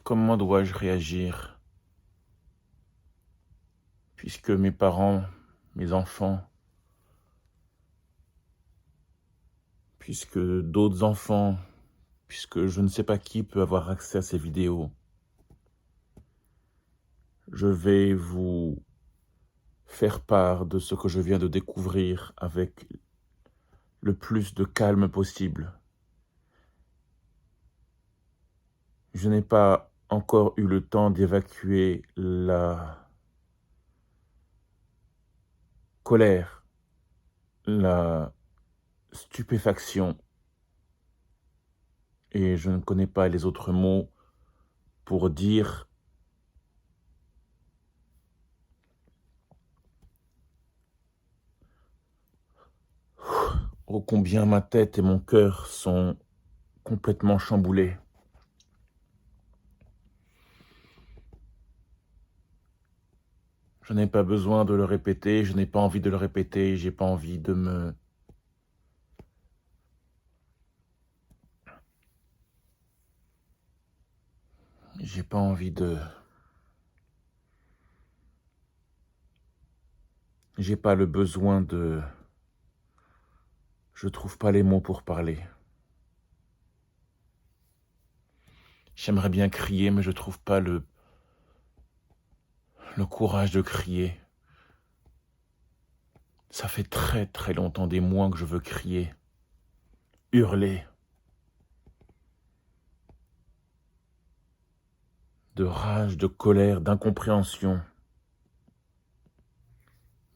Comment dois-je réagir puisque mes parents, mes enfants, puisque d'autres enfants, puisque je ne sais pas qui peut avoir accès à ces vidéos, je vais vous faire part de ce que je viens de découvrir avec le plus de calme possible. Je n'ai pas encore eu le temps d'évacuer la colère, la stupéfaction, et je ne connais pas les autres mots pour dire ô combien ma tête et mon cœur sont complètement chamboulés. Je n'ai pas besoin de le répéter, je n'ai pas envie de le répéter, j'ai pas envie de me... J'ai pas envie de... J'ai pas le besoin de... Je trouve pas les mots pour parler. J'aimerais bien crier, mais je trouve pas le courage de crier. Ça fait très très longtemps, des mois que je veux crier, hurler, de rage, de colère, d'incompréhension.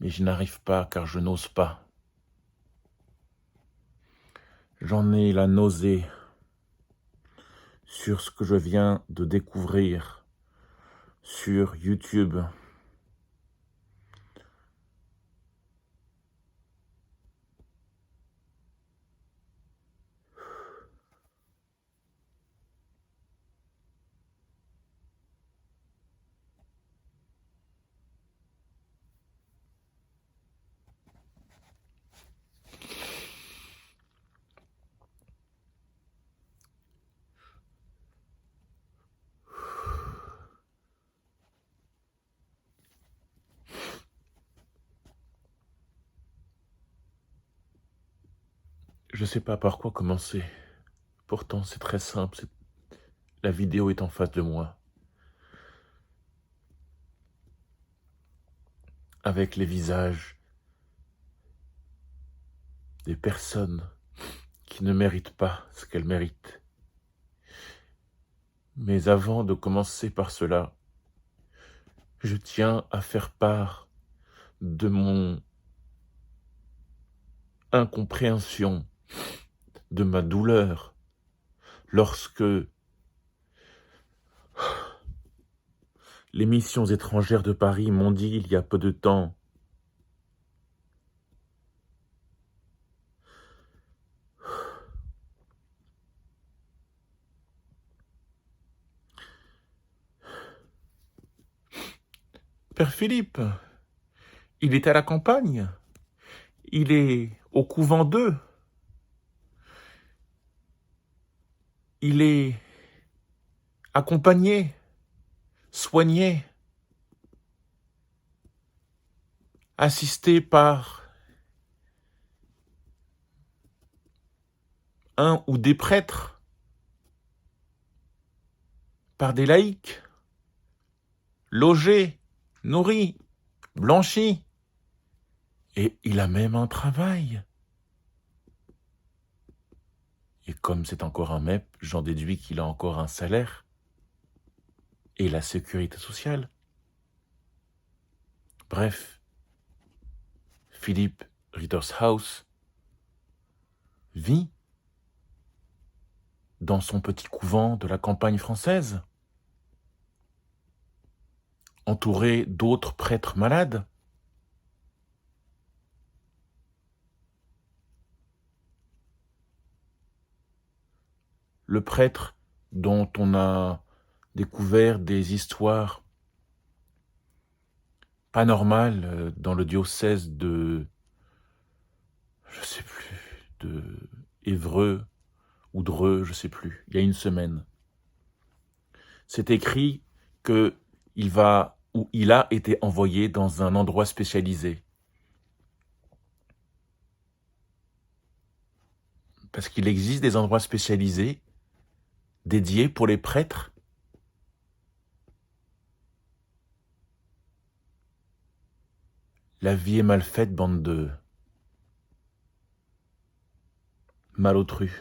Mais je n'arrive pas car je n'ose pas. J'en ai la nausée sur ce que je viens de découvrir sur YouTube. Je sais pas par quoi commencer. Pourtant, c'est très simple. La vidéo est en face de moi. Avec les visages des personnes qui ne méritent pas ce qu'elles méritent. Mais avant de commencer par cela, je tiens à faire part de mon incompréhension, de ma douleur, lorsque les missions étrangères de Paris m'ont dit il y a peu de temps « Père Philippe, il est à la campagne, il est au couvent d'eux, il est accompagné, soigné, assisté par un ou des prêtres, par des laïcs, logé, nourri, blanchi, et il a même un travail. » Et comme c'est encore un MEP, j'en déduis qu'il a encore un salaire et la sécurité sociale. Bref, Philippe Rittershaus vit dans son petit couvent de la campagne française, entouré d'autres prêtres malades. Le prêtre dont on a découvert des histoires pas normales dans le diocèse de, je sais plus, de Évreux ou Dreux, je sais plus, il y a une semaine. c'est écrit qu'il va ou il a été envoyé dans un endroit spécialisé. Parce qu'il existe des endroits spécialisés dédiés pour les prêtres. La vie est mal faite, bande de malotrus.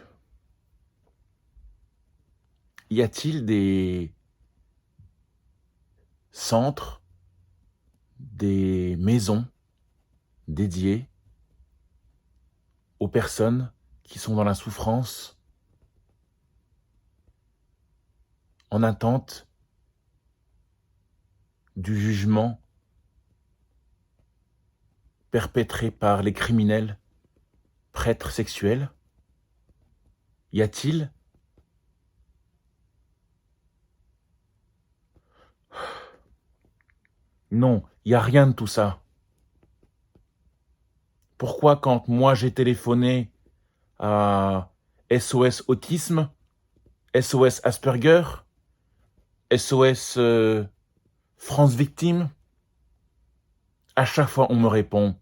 Y a-t-il des centres, des maisons dédiées aux personnes qui sont dans la souffrance, en attente du jugement perpétré par les criminels prêtres sexuels? Y a-t-il Non, il n'y a rien de tout ça. Pourquoi quand moi j'ai téléphoné à SOS Autisme, SOS Asperger, SOS France Victime, à chaque fois on me répond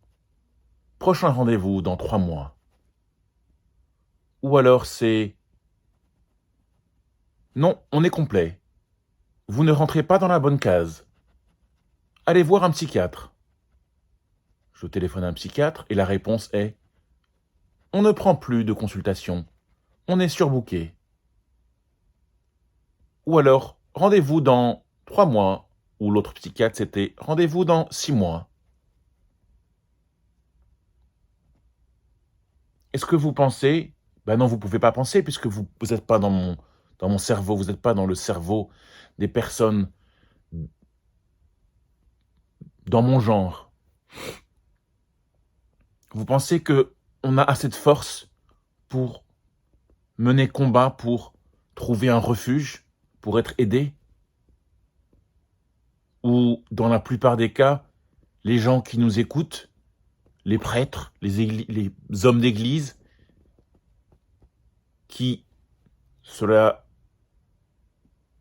« Prochain rendez-vous dans 3 mois ». Ou alors c'est « Non, on est complet. Vous ne rentrez pas dans la bonne case. Allez voir un psychiatre ». Je téléphone à un psychiatre et la réponse est « On ne prend plus de consultation. On est surbooké. » Ou alors « Rendez-vous dans 3 mois ». Ou l'autre psychiatre c'était « Rendez-vous dans 6 mois ». Est-ce que vous pensez? Ben non, vous ne pouvez pas penser puisque vous n'êtes pas dans mon cerveau, vous n'êtes pas dans le cerveau des personnes dans mon genre. Vous pensez qu'on a assez de force pour mener combat, pour trouver un refuge, pour être aidé? Ou dans la plupart des cas, les gens qui nous écoutent, les prêtres, les hommes d'église, qui, cela,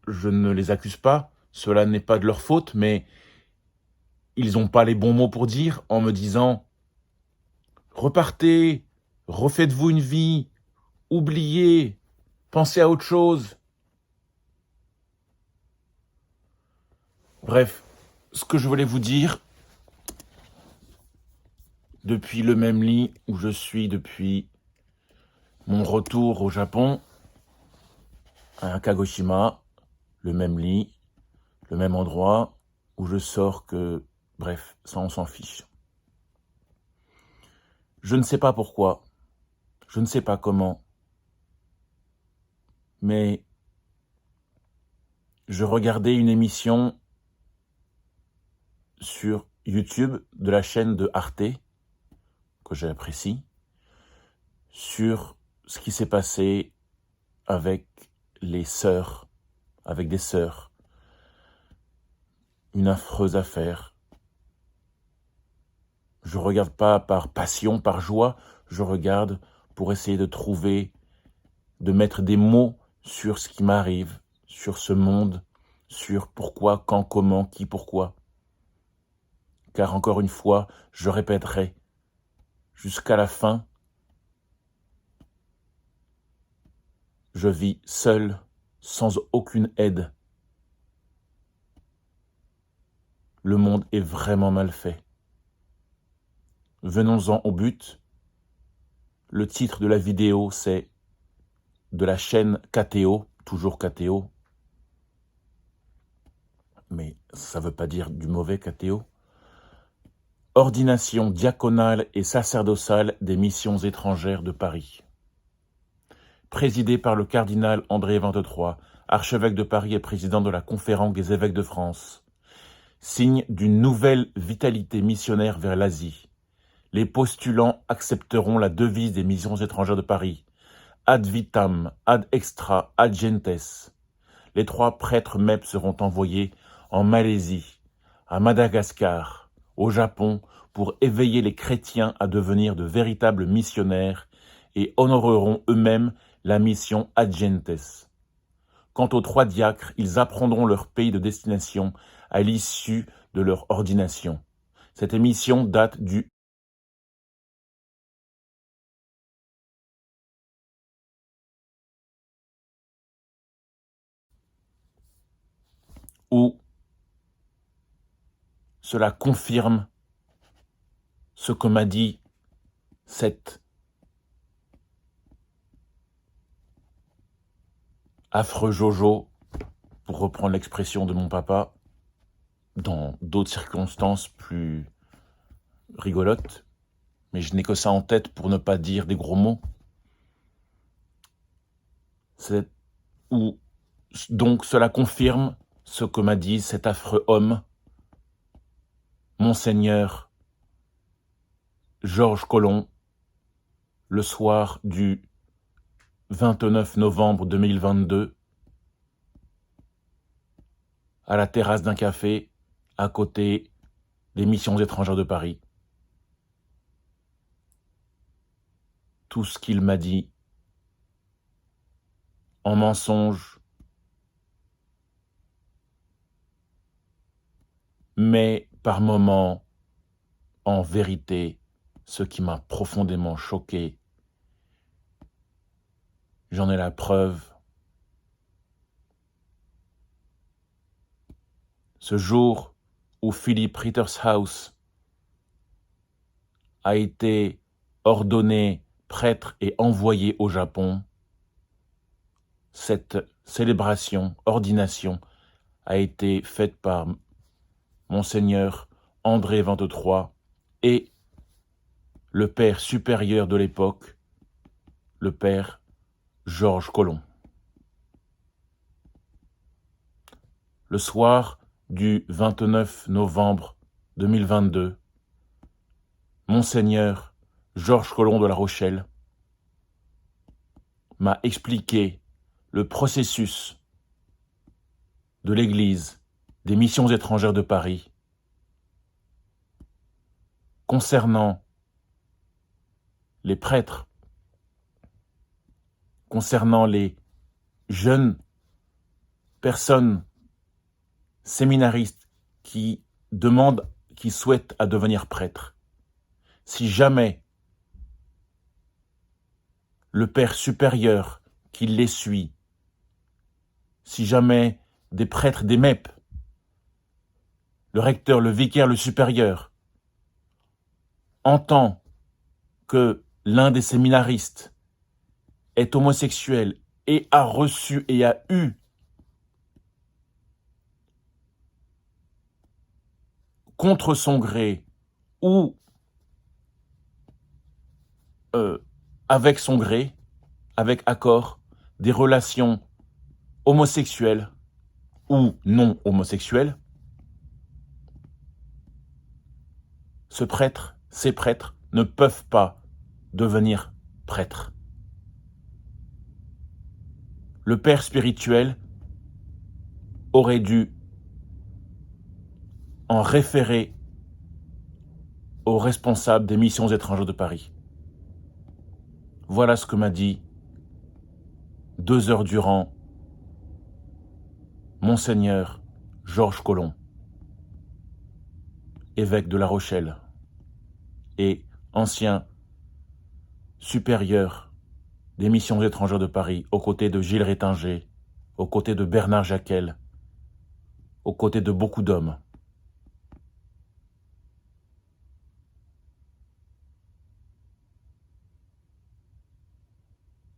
je ne les accuse pas, cela n'est pas de leur faute, mais ils n'ont pas les bons mots pour dire en me disant « Repartez, refaites-vous une vie, oubliez, pensez à autre chose ». Bref, ce que je voulais vous dire, depuis le même lit où je suis depuis mon retour au Japon, à Kagoshima, le même lit, le même endroit où je sors que... Bref, ça on s'en fiche. Je ne sais pas pourquoi, je ne sais pas comment, mais je regardais une émission sur YouTube de la chaîne de Arte, que j'apprécie, sur ce qui s'est passé avec les sœurs, avec des sœurs. Une affreuse affaire. Je regarde pas par passion, par joie, je regarde pour essayer de trouver, de mettre des mots sur ce qui m'arrive, sur ce monde, sur pourquoi, quand, comment, qui, pourquoi. Car encore une fois, je répéterai, jusqu'à la fin, je vis seul, sans aucune aide. Le monde est vraiment mal fait. Venons-en au but. Le titre de la vidéo, c'est de la chaîne KTO, toujours KTO. Mais ça ne veut pas dire du mauvais KTO. Ordination diaconale et sacerdotale des missions étrangères de Paris. Présidé par le cardinal André XXIII, archevêque de Paris et président de la Conférence des évêques de France. Signe d'une nouvelle vitalité missionnaire vers l'Asie. Les postulants accepteront la devise des missions étrangères de Paris. Ad vitam, ad extra, ad gentes. Les 3 prêtres MEP seront envoyés en Malaisie, à Madagascar, au Japon, pour éveiller les chrétiens à devenir de véritables missionnaires et honoreront eux-mêmes la mission ad gentes. Quant aux 3 diacres, ils apprendront leur pays de destination à l'issue de leur ordination. Cette émission date du où cela confirme ce que m'a dit cet affreux Jojo, pour reprendre l'expression de mon papa, dans d'autres circonstances plus rigolotes, mais je n'ai que ça en tête pour ne pas dire des gros mots. C'est où donc cela confirme ce que m'a dit cet affreux homme, Monseigneur Georges Collomb, le soir du 29 novembre 2022, à la terrasse d'un café, à côté des Missions étrangères de Paris. Tout ce qu'il m'a dit, en mensonge, mais par moments, en vérité, ce qui m'a profondément choqué. J'en ai la preuve. Ce jour où Philippe Rittershaus a été ordonné prêtre et envoyé au Japon, cette célébration, ordination, a été faite par Monseigneur André 23 et le père supérieur de l'époque, le père Georges Collomb. Le soir du 29 novembre 2022, Monseigneur Georges Collomb de La Rochelle m'a expliqué le processus de l'Église des Missions étrangères de Paris concernant les prêtres, concernant les jeunes personnes séminaristes qui demandent, qui souhaitent à devenir prêtres. Si jamais le père supérieur qui les suit, si jamais des prêtres des MEP, le recteur, le vicaire, le supérieur, entend que l'un des séminaristes est homosexuel et a reçu et a eu contre son gré ou avec son gré, avec accord, des relations homosexuelles ou non homosexuelles, ce prêtre, ces prêtres ne peuvent pas devenir prêtres. Le père spirituel aurait dû en référer aux responsables des Missions étrangères de Paris. Voilà ce que m'a dit 2 heures durant Monseigneur Georges Collomb, évêque de La Rochelle et ancien supérieur des Missions étrangères de Paris, aux côtés de Gilles Rétinger, aux côtés de Bernard Jacquel, aux côtés de beaucoup d'hommes.